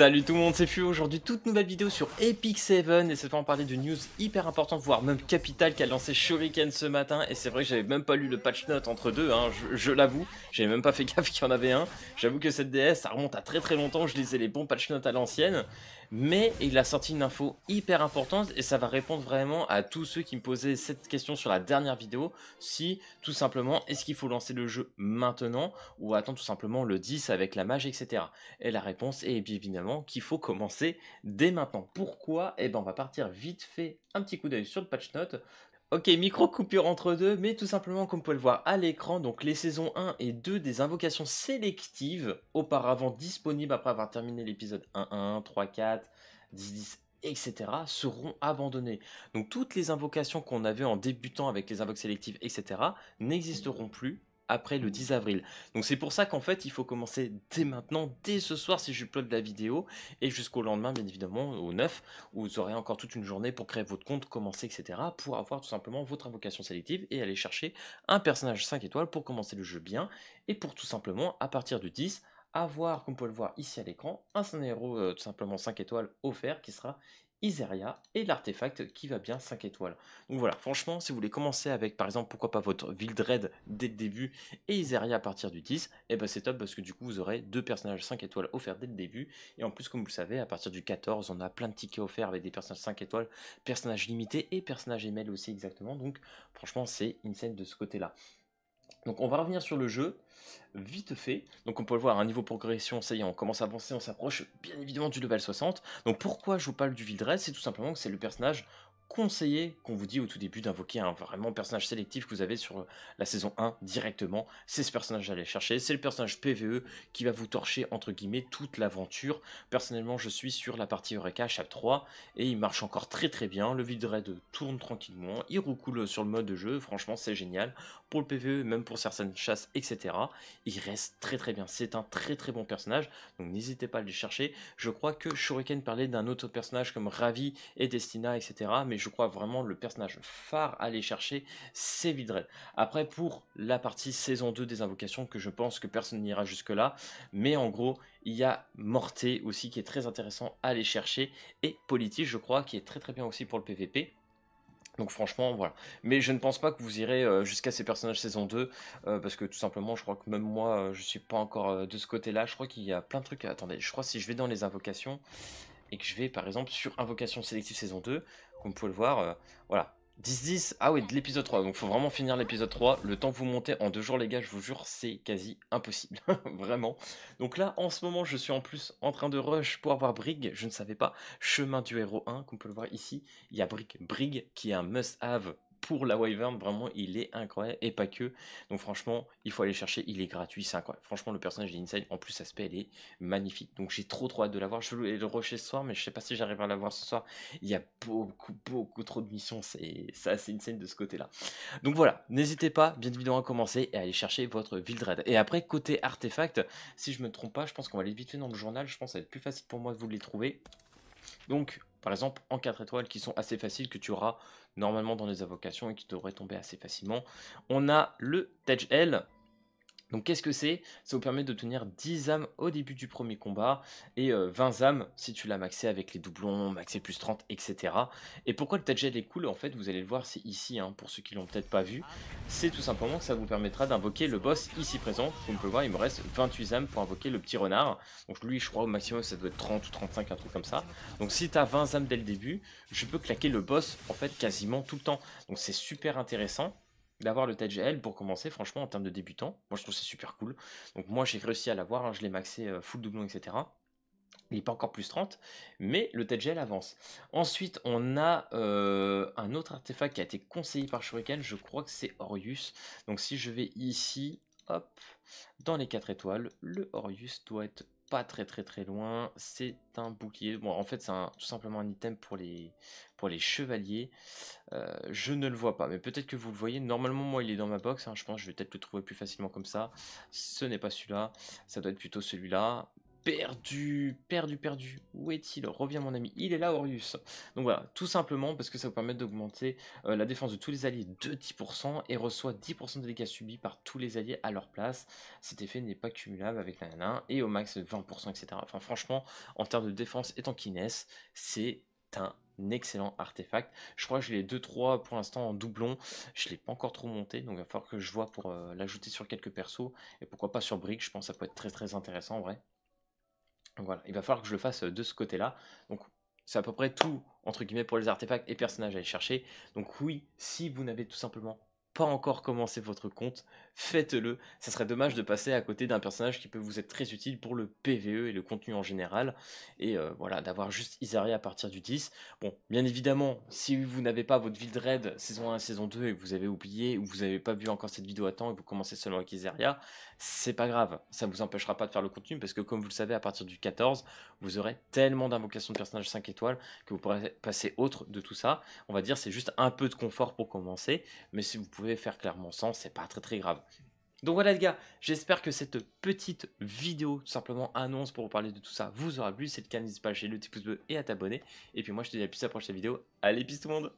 Salut tout le monde, c'est Fu. Aujourd'hui, toute nouvelle vidéo sur Epic 7 et cette fois on parlait de news hyper importante, voire même capitale, qui a lancé Shuriken ce matin. Et c'est vrai que j'avais même pas lu le patch note entre deux, hein, je l'avoue, j'avais même pas fait gaffe qu'il y en avait un. J'avoue que cette DS ça remonte à très longtemps, je lisais les bons patch notes à l'ancienne. Mais il a sorti une info hyper importante et ça va répondre vraiment à tous ceux qui me posaient cette question sur la dernière vidéo. Si tout simplement, est-ce qu'il faut lancer le jeu maintenant ou attendre tout simplement le 10 avec la mage, etc. Et la réponse est bien évidemment qu'il faut commencer dès maintenant. Pourquoi? Eh ben on va partir vite fait un petit coup d'œil sur le patch note. Ok, micro coupure entre deux, mais tout simplement comme vous pouvez le voir à l'écran, donc les saisons 1 et 2 des invocations sélectives, auparavant disponibles après avoir terminé l'épisode 1.1, 3.4, 10.10, etc., seront abandonnées. Donc toutes les invocations qu'on avait en débutant avec les invoques sélectives, etc., n'existeront plus après le 10 avril. Donc c'est pour ça qu'en fait il faut commencer dès maintenant, dès ce soir si j'upload la vidéo, et jusqu'au lendemain bien évidemment, au 9, où vous aurez encore toute une journée pour créer votre compte, commencer, etc. pour avoir tout simplement votre invocation sélective et aller chercher un personnage 5 étoiles pour commencer le jeu bien, et pour tout simplement à partir du 10, avoir, comme vous pouvez le voir ici à l'écran, un héros tout simplement 5 étoiles offert qui sera Iseria et l'artefact qui va bien 5 étoiles. Donc voilà, franchement, si vous voulez commencer avec par exemple, pourquoi pas votre Vildred dès le début et Iseria à partir du 10, et ben c'est top parce que du coup vous aurez deux personnages 5 étoiles offerts dès le début. Et en plus, comme vous le savez, à partir du 14, on a plein de tickets offerts avec des personnages 5 étoiles, personnages limités et personnages ML aussi exactement. Donc franchement, c'est insane de ce côté-là. Donc on va revenir sur le jeu, vite fait. Donc on peut le voir, un niveau progression, ça y est, on commence à avancer, on s'approche bien évidemment du level 60. Donc pourquoi je vous parle du Vildred? C'est tout simplement que c'est le personnage conseillé qu'on vous dit au tout début d'invoquer un vraiment personnage sélectif que vous avez sur la saison 1 directement. C'est ce personnage à aller chercher, c'est le personnage PvE qui va vous torcher entre guillemets toute l'aventure. Personnellement je suis sur la partie Eureka chapitre 3 et il marche encore très bien. Le Vildred tourne tranquillement, il roucoule sur le mode de jeu, franchement c'est génial. Pour le PvE, même pour certaines chasses, etc. Il reste très bien, c'est un très bon personnage, donc n'hésitez pas à le chercher. Je crois que Shuriken parlait d'un autre personnage comme Ravi et Destina, etc. Mais je crois vraiment le personnage phare à aller chercher, c'est Vildred. Après, pour la partie saison 2 des invocations, que je pense que personne n'ira jusque là, mais en gros, il y a Morté aussi qui est très intéressant à aller chercher, et Polity, je crois, qui est très bien aussi pour le PVP. Donc franchement, voilà. Mais je ne pense pas que vous irez jusqu'à ces personnages saison 2, parce que tout simplement, je crois que même moi, je suis pas encore de ce côté-là. Je crois qu'il y a plein de trucs. Attendez, je crois que si je vais dans les invocations, et que je vais par exemple sur invocation sélective saison 2, comme vous pouvez le voir, voilà. 10-10, ah oui, de l'épisode 3, donc faut vraiment finir l'épisode 3, le temps que vous montez en 2 jours les gars, je vous jure, c'est quasi impossible, vraiment. Donc là, en ce moment, je suis en plus en train de rush pour avoir Brig, je ne savais pas, chemin du héros 1, comme vous pouvez le voir ici, il y a Brig qui est un must-have pour la Wyvern, vraiment il est incroyable, et pas que, donc franchement il faut aller chercher, il est gratuit, c'est incroyable, franchement le personnage est insane, en plus l'aspect elle est magnifique, donc j'ai trop hâte de l'avoir, je voulais le rusher ce soir, mais je sais pas si j'arriverai à l'avoir ce soir, il y a beaucoup trop de missions, c'est assez insane de ce côté là, donc voilà, n'hésitez pas bien évidemment à commencer et à aller chercher votre Vildred, et après côté artefact, si je me trompe pas, je pense qu'on va aller vite fait dans le journal, je pense que ça va être plus facile pour moi de vous les trouver. Donc, par exemple, en 4 étoiles qui sont assez faciles, que tu auras normalement dans les invocations et qui devraient tomber assez facilement. On a le Tej L. Donc qu'est-ce que c'est? Ça vous permet de tenir 10 âmes au début du premier combat et 20 âmes si tu l'as maxé avec les doublons, maxé plus 30, etc. Et pourquoi le Tadgel est cool? En fait, vous allez le voir, c'est ici, hein, pour ceux qui l'ont peut-être pas vu. C'est tout simplement que ça vous permettra d'invoquer le boss ici présent. Comme vous pouvez le voir, il me reste 28 âmes pour invoquer le petit renard. Donc lui, je crois au maximum, ça doit être 30 ou 35, un truc comme ça. Donc si tu as 20 âmes dès le début, je peux claquer le boss en fait quasiment tout le temps. Donc c'est super intéressant d'avoir le TGL pour commencer, franchement, en termes de débutant. Moi, je trouve c'est super cool. Donc, moi, j'ai réussi à l'avoir, hein, je l'ai maxé full doublon, etc. Il n'est pas encore plus 30, mais le TGL avance. Ensuite, on a un autre artefact qui a été conseillé par Shuriken, je crois que c'est Orius. Donc, si je vais ici, hop, dans les 4 étoiles, le Orius doit être pas très loin, c'est un bouclier. Bon, en fait, c'est tout simplement un item pour les chevaliers. Je ne le vois pas, mais peut-être que vous le voyez. Normalement, moi, il est dans ma box, hein, je pense que je vais peut-être le trouver plus facilement comme ça. Ce n'est pas celui-là, ça doit être plutôt celui-là. perdu. Où est-il? Reviens mon ami. Il est là, Orius. Donc voilà, tout simplement parce que ça vous permet d'augmenter la défense de tous les alliés de 10% et reçoit 10% de dégâts subis par tous les alliés à leur place. Cet effet n'est pas cumulable avec la et au max 20%, etc. Enfin franchement, en termes de défense et tankiness, c'est un excellent artefact. Je crois que je l'ai 2-3 pour l'instant en doublon. Je ne l'ai pas encore trop monté, donc il va falloir que je vois pour l'ajouter sur quelques persos. Et pourquoi pas sur Brick, je pense que ça peut être très intéressant en vrai. Donc voilà, il va falloir que je le fasse de ce côté-là. Donc c'est à peu près tout, entre guillemets, pour les artefacts et personnages à aller chercher. Donc oui, si vous n'avez tout simplement pas encore commencé votre compte, faites-le. Ça serait dommage de passer à côté d'un personnage qui peut vous être très utile pour le PVE et le contenu en général. Et voilà, d'avoir juste Isaria à partir du 10. Bon, bien évidemment, si vous n'avez pas votre build raid saison 1 saison 2 et que vous avez oublié ou vous n'avez pas vu encore cette vidéo à temps et que vous commencez seulement avec Isaria, c'est pas grave, ça vous empêchera pas de faire le contenu parce que comme vous le savez, à partir du 14, vous aurez tellement d'invocations de personnages 5 étoiles que vous pourrez passer autre de tout ça. On va dire c'est juste un peu de confort pour commencer, mais si vous pouvez faire clairement sans, c'est pas très grave. Donc voilà les gars, j'espère que cette petite vidéo, tout simplement annonce pour vous parler de tout ça, vous aura plu. Si c'est le cas, n'hésitez pas à lâcher le petit pouce bleu et à t'abonner. Et puis moi je te dis à plus à la prochaine vidéo. Allez, peace tout le monde!